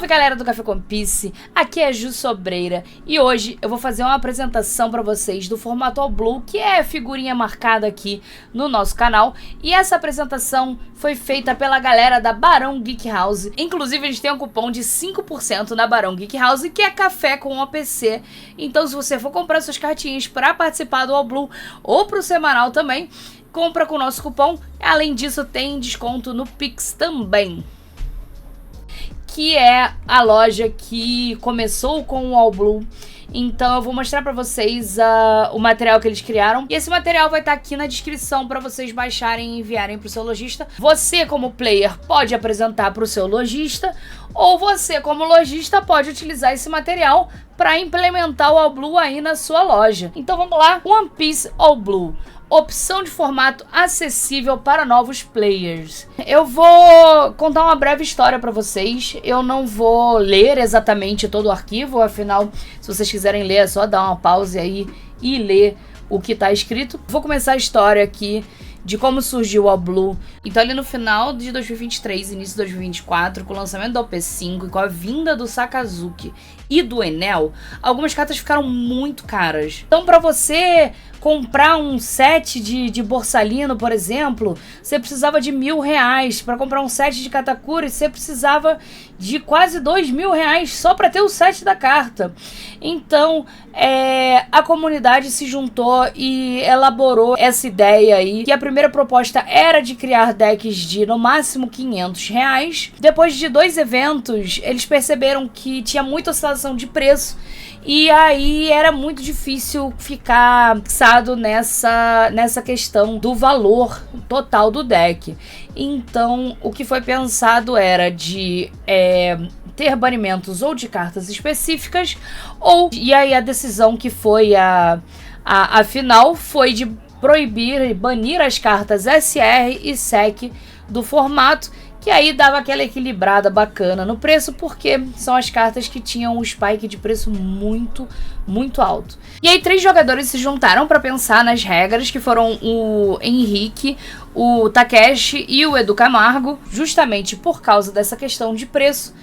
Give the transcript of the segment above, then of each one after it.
Salve galera do Café com Piece, aqui é Ju Sobreira e hoje eu vou fazer uma apresentação para vocês do formato All Blue, que é figurinha marcada aqui no nosso canal, e essa apresentação foi feita pela galera da Barão Geek House. Inclusive a gente tem um cupom de 5% na Barão Geek House, que é café com OPC. Então se você for comprar suas cartinhas para participar do All Blue ou pro semanal também, compra com o nosso cupom. Além disso tem desconto no Pix também, que é a loja que começou com o All Blue. Então eu vou mostrar pra vocês o material que eles criaram. E esse material vai estar aqui na descrição para vocês baixarem e enviarem pro seu lojista. Você, como player, pode apresentar pro seu lojista, ou você, como lojista, pode utilizar esse material para implementar o All Blue aí na sua loja. Então vamos lá. One Piece All Blue. Opção de formato acessível para novos players. Eu vou contar uma breve história para vocês. Eu não vou ler exatamente todo o arquivo, afinal, se vocês quiserem ler, é só dar uma pausa aí e ler o que está escrito. Vou começar a história aqui de como surgiu o All Blue. Então ali no final de 2023, início de 2024, com o lançamento do OP5 e com a vinda do Sakazuki e do Enel, algumas cartas ficaram muito caras. Então para você comprar um set de Borsalino, por exemplo, você precisava de R$1.000. Para comprar um set de Katakuri, você precisava de quase R$2.000 só para ter o set da carta. Então a comunidade se juntou e elaborou essa ideia aí, que a primeira proposta era de criar decks de no máximo R$500. Depois de 2 eventos, eles perceberam que tinha muita oscilação de preço, e aí era muito difícil ficar fixado nessa questão do valor total do deck. Então o que foi pensado era de ter banimentos ou de cartas específicas, e aí a decisão que foi a final foi de proibir e banir as cartas SR e SEC do formato, que aí dava aquela equilibrada bacana no preço, porque são as cartas que tinham um spike de preço muito, muito alto. E aí 3 jogadores se juntaram para pensar nas regras, que foram o Henrique, o Takeshi e o Edu Camargo, justamente por causa dessa questão de preço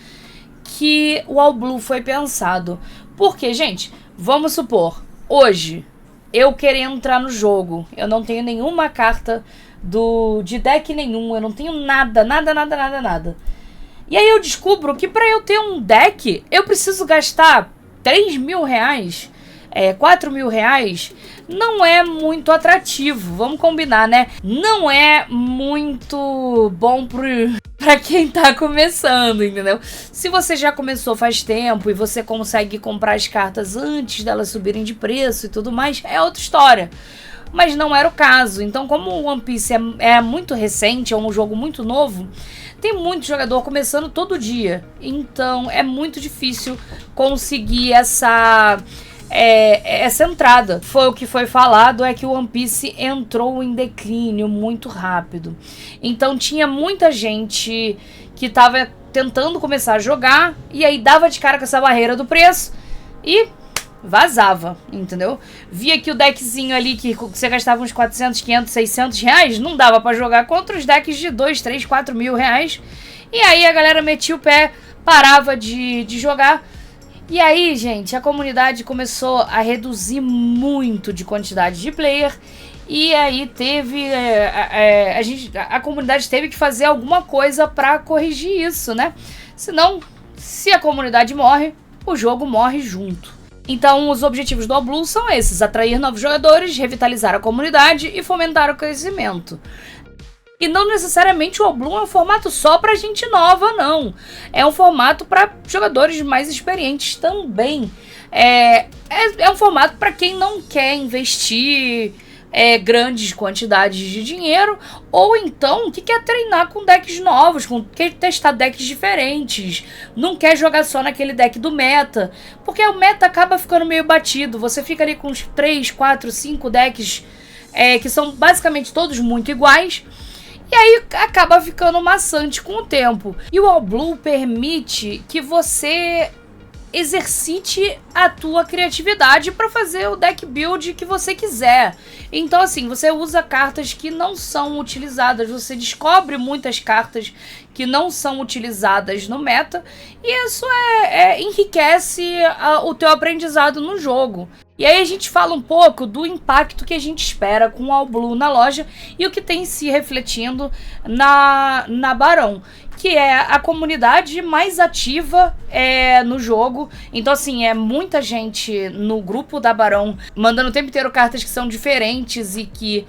que o All Blue foi pensado. Porque, gente, vamos supor, hoje eu querer entrar no jogo, eu não tenho nenhuma carta de deck nenhum, eu não tenho nada. E aí eu descubro que para eu ter um deck, eu preciso gastar R$3.000, R$4.000, não é muito atrativo, vamos combinar, né? Não é muito bom pra quem tá começando, entendeu? Se você já começou faz tempo e você consegue comprar as cartas antes delas subirem de preço e tudo mais, é outra história. Mas não era o caso. Então, como o One Piece é muito recente, é um jogo muito novo, tem muito jogador começando todo dia. Então é muito difícil conseguir essa entrada. Foi o que foi falado, é que o One Piece entrou em declínio muito rápido. Então tinha muita gente que estava tentando começar a jogar, e aí dava de cara com essa barreira do preço e vazava, entendeu? Via que o deckzinho ali que você gastava uns 400, 500, 600 reais, não dava pra jogar contra os decks de 2, 3, 4 mil reais. E aí a galera metia o pé, parava de jogar. E aí, gente, a comunidade começou a reduzir muito de quantidade de player. E aí teve a comunidade teve que fazer alguma coisa pra corrigir isso, né? Senão, se a comunidade morre, o jogo morre junto. Então os objetivos do All Blue são esses: atrair novos jogadores, revitalizar a comunidade e fomentar o crescimento. E não necessariamente o All Blue é um formato só pra gente nova, não. É um formato para jogadores mais experientes também. É um formato para quem não quer investir grandes quantidades de dinheiro, ou então que quer treinar com decks novos, quer testar decks diferentes, não quer jogar só naquele deck do meta, porque o meta acaba ficando meio batido. Você fica ali com uns 3, 4, 5 decks que são basicamente todos muito iguais, e aí acaba ficando maçante com o tempo. E o All Blue permite que você exercite a tua criatividade para fazer o deck build que você quiser. Então assim, você usa cartas que não são utilizadas, você descobre muitas cartas que não são utilizadas no meta, e isso enriquece o teu aprendizado no jogo. E aí a gente fala um pouco do impacto que a gente espera com o All Blue na loja e o que tem se refletindo na Barão, que é a comunidade mais ativa no jogo. Então assim, é muita gente no grupo da Barão mandando o tempo inteiro cartas que são diferentes e que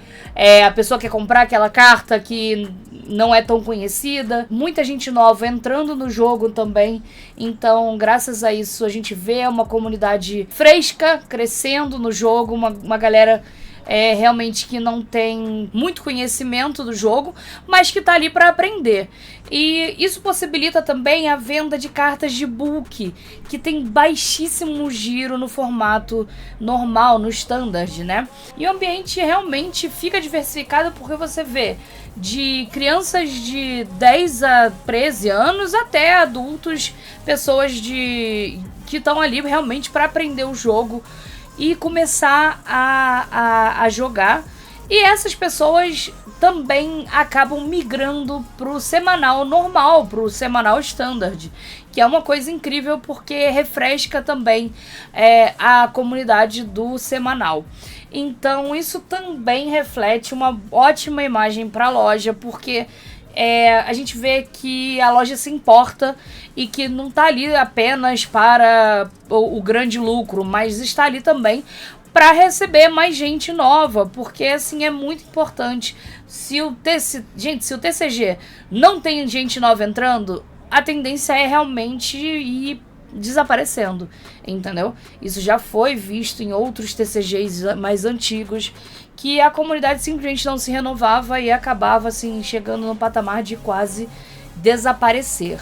a pessoa quer comprar aquela carta que não é tão conhecida. Muita gente nova entrando no jogo também. Então, graças a isso, a gente vê uma comunidade fresca crescendo no jogo, uma galera realmente que não tem muito conhecimento do jogo, mas que tá ali para aprender. E isso possibilita também a venda de cartas de bulk, que tem baixíssimo giro no formato normal, no standard, né? E o ambiente realmente fica diversificado porque você vê de crianças de 10 a 13 anos até adultos, pessoas que estão ali realmente para aprender o jogo e começar a jogar. E essas pessoas também acabam migrando pro semanal normal, pro semanal standard, que é uma coisa incrível porque refresca também a comunidade do semanal. Então isso também reflete uma ótima imagem para a loja, porque a gente vê que a loja se importa e que não está ali apenas para o grande lucro, mas está ali também para receber mais gente nova, porque assim é muito importante. Se o TCG não tem gente nova entrando, a tendência é realmente ir desaparecendo, entendeu? Isso já foi visto em outros TCGs mais antigos, que a comunidade simplesmente não se renovava e acabava assim chegando no patamar de quase desaparecer.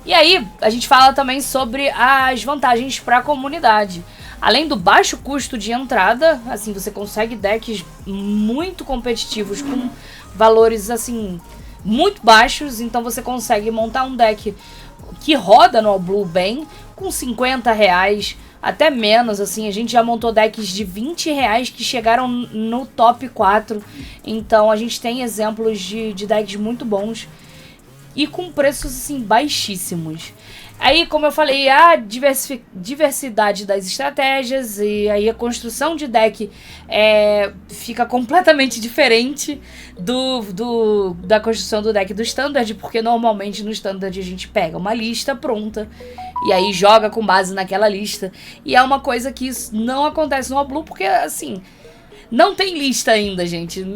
E aí a gente fala também sobre as vantagens para a comunidade. Além do baixo custo de entrada, assim, você consegue decks muito competitivos com valores assim muito baixos, então você consegue montar um deck que roda no All Blue bem, com R$50, até menos, assim, a gente já montou decks de R$20 que chegaram no top 4, então a gente tem exemplos de decks muito bons e com preços, assim, baixíssimos. Aí, como eu falei, a diversidade das estratégias e aí a construção de deck fica completamente diferente da construção do deck do Standard, porque normalmente no Standard a gente pega uma lista pronta e aí joga com base naquela lista. E é uma coisa que isso não acontece no All Blue, porque assim, não tem lista ainda, gente.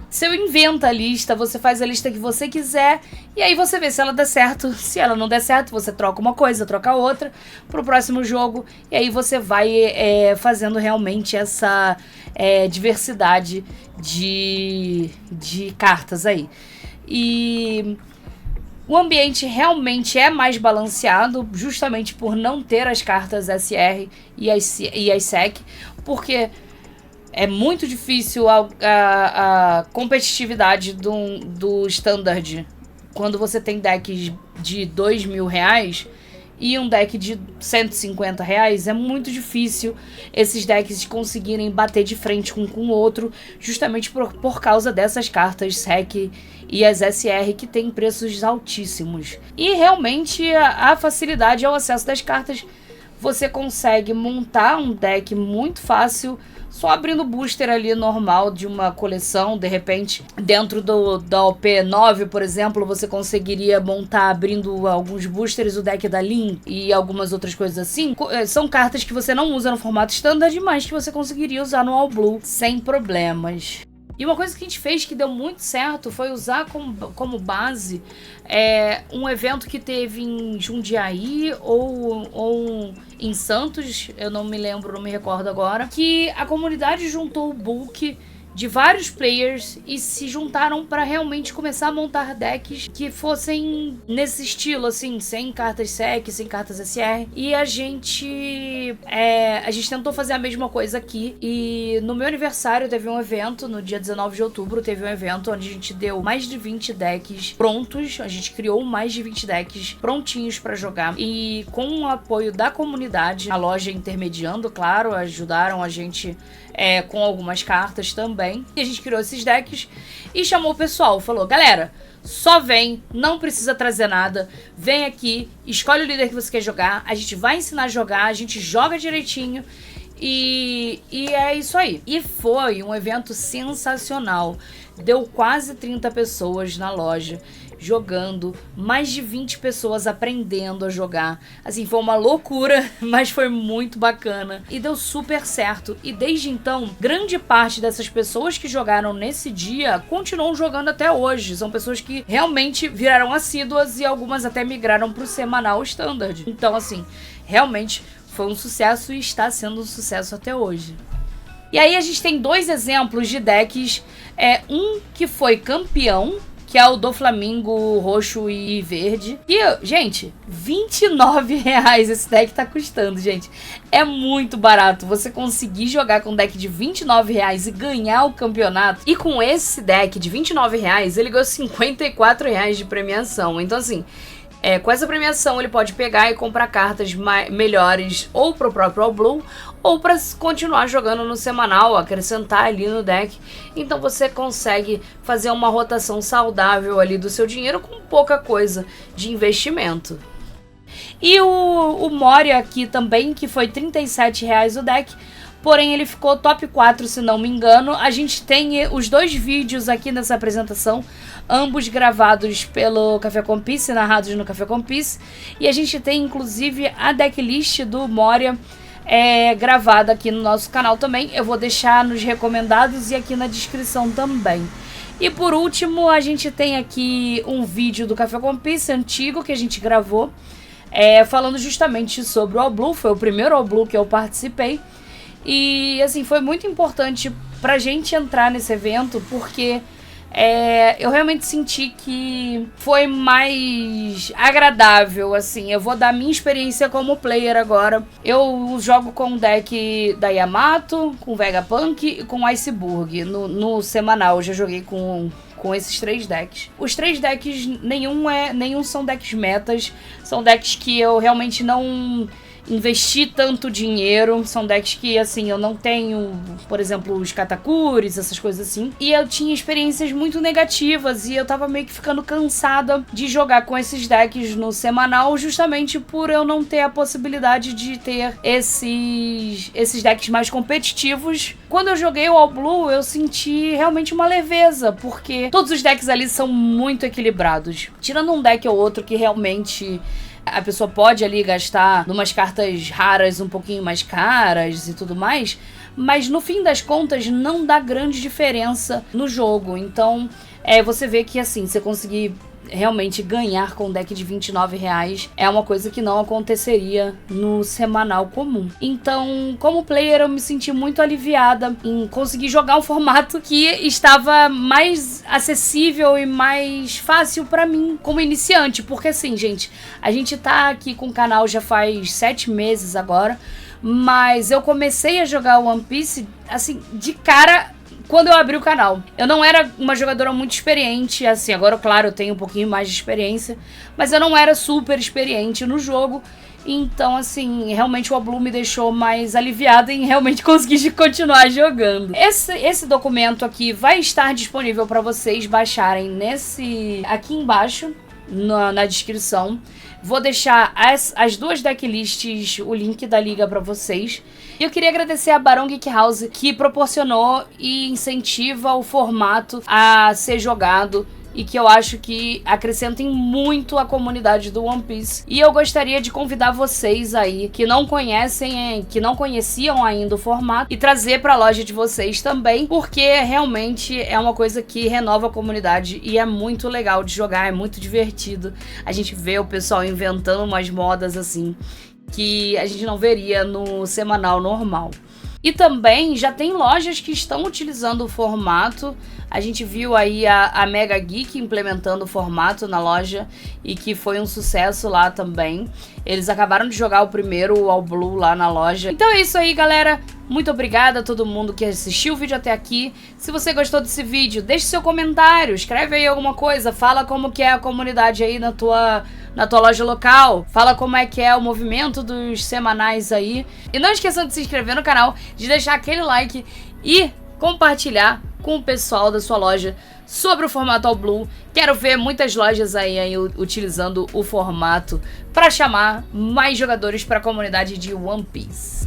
Você inventa a lista, você faz a lista que você quiser e aí você vê se ela der certo. Se ela não der certo, você troca uma coisa, troca outra pro próximo jogo. E aí você vai fazendo realmente essa diversidade de cartas aí. E o ambiente realmente é mais balanceado, justamente por não ter as cartas SR e as SEC, porque é muito difícil a competitividade do Standard quando você tem decks de R$2.000 e um deck de R$150. É muito difícil esses decks conseguirem bater de frente um com o outro, justamente por causa dessas cartas SEC e as SR que têm preços altíssimos. E realmente a facilidade ao acesso das cartas, você consegue montar um deck muito fácil só abrindo o booster ali normal de uma coleção. De repente, dentro da OP9, por exemplo, você conseguiria montar abrindo alguns boosters o deck da Lin e algumas outras coisas assim. São cartas que você não usa no formato standard, mas que você conseguiria usar no All Blue sem problemas. E uma coisa que a gente fez que deu muito certo foi usar como base um evento que teve em Jundiaí ou em Santos, eu não me lembro, não me recordo agora, que a comunidade juntou o bulk de vários players e se juntaram para realmente começar a montar decks que fossem nesse estilo, assim, sem cartas SEC, sem cartas SR. E a gente tentou fazer a mesma coisa aqui. E no meu aniversário teve um evento, no dia 19 de outubro teve um evento onde a gente deu mais de 20 decks prontos. A gente criou mais de 20 decks prontinhos para jogar. E com o apoio da comunidade, a loja intermediando, claro, ajudaram a gente com algumas cartas também. E a gente criou esses decks e chamou o pessoal. Falou, galera, só vem, não precisa trazer nada. Vem aqui, escolhe o líder que você quer jogar. A gente vai ensinar a jogar, a gente joga direitinho. E é isso aí. E foi um evento sensacional. Deu quase 30 pessoas na loja jogando, mais de 20 pessoas aprendendo a jogar. Assim, foi uma loucura, mas foi muito bacana e deu super certo. E desde então, grande parte dessas pessoas que jogaram nesse dia continuam jogando até hoje. São pessoas que realmente viraram assíduas e algumas até migraram pro semanal standard. Então, assim, realmente foi um sucesso e está sendo um sucesso até hoje. E aí a gente tem dois exemplos de decks. Um que foi campeão, que é o do Flamengo roxo e verde. E, gente, R$29 esse deck tá custando, gente. É muito barato você conseguir jogar com um deck de R$29 e ganhar o campeonato. E com esse deck de R$29, ele ganhou R$54 de premiação. Então, assim, com essa premiação ele pode pegar e comprar cartas melhores ou pro próprio All Blue ou para continuar jogando no semanal, acrescentar ali no deck. Então você consegue fazer uma rotação saudável ali do seu dinheiro com pouca coisa de investimento. E o Moria aqui também, que foi R$37 o deck, porém ele ficou top 4 se não me engano. A gente tem os dois vídeos aqui nessa apresentação, ambos gravados pelo Café com Piece, narrados no Café com Piece. E a gente tem inclusive a decklist do Moria gravada aqui no nosso canal também. Eu vou deixar nos recomendados e aqui na descrição também. E por último, a gente tem aqui um vídeo do Café com Piece antigo que a gente gravou, falando justamente sobre o All Blue. Foi o primeiro All Blue que eu participei. E assim, foi muito importante pra gente entrar nesse evento, porque eu realmente senti que foi mais agradável, assim. Eu vou dar minha experiência como player agora. Eu jogo com o deck da Yamato, com Vegapunk e com Iceburg no semanal. Eu já joguei com esses 3 decks. Os 3 decks, nenhum são decks metas. São decks que eu realmente não investi tanto dinheiro. São decks que, assim, eu não tenho, por exemplo, os Katakuris, essas coisas assim. E eu tinha experiências muito negativas e eu tava meio que ficando cansada de jogar com esses decks no semanal, justamente por eu não ter a possibilidade de ter esses decks mais competitivos. Quando eu joguei o All Blue, eu senti realmente uma leveza, porque todos os decks ali são muito equilibrados. Tirando um deck ou outro que realmente a pessoa pode ali gastar numas cartas raras um pouquinho mais caras e tudo mais, mas no fim das contas não dá grande diferença no jogo. Então você vê que, assim, você conseguir realmente ganhar com um deck de R$29 é uma coisa que não aconteceria no semanal comum. Então, como player, eu me senti muito aliviada em conseguir jogar um formato que estava mais acessível e mais fácil pra mim como iniciante, porque assim, gente, a gente tá aqui com o canal já faz 7 meses agora, mas eu comecei a jogar One Piece, assim, de cara quando eu abri o canal. Eu não era uma jogadora muito experiente, assim, agora, claro, eu tenho um pouquinho mais de experiência, mas eu não era super experiente no jogo. Então, assim, realmente o All Blue me deixou mais aliviada em realmente conseguir continuar jogando. Esse documento aqui vai estar disponível para vocês baixarem aqui embaixo, na descrição. Vou deixar as duas decklists, o link da liga pra vocês. E eu queria agradecer a Barão Geek House, que proporcionou e incentiva o formato a ser jogado e que eu acho que acrescentem muito a comunidade do One Piece. E eu gostaria de convidar vocês aí que não conheciam ainda o formato, e trazer para a loja de vocês também, porque realmente é uma coisa que renova a comunidade e é muito legal de jogar, é muito divertido. A gente vê o pessoal inventando umas modas assim que a gente não veria no semanal normal. E também já tem lojas que estão utilizando o formato. A gente viu aí a Mega Geek implementando o formato na loja e que foi um sucesso lá também. Eles acabaram de jogar o primeiro All Blue lá na loja. Então é isso aí, galera. Muito obrigada a todo mundo que assistiu o vídeo até aqui. Se você gostou desse vídeo, deixe seu comentário, escreve aí alguma coisa, fala como que é a comunidade aí na tua loja local, fala como é que é o movimento dos semanais aí. E não esqueçam de se inscrever no canal, de deixar aquele like e compartilhar com o pessoal da sua loja sobre o formato All Blue. Quero ver muitas lojas aí utilizando o formato para chamar mais jogadores para a comunidade de One Piece.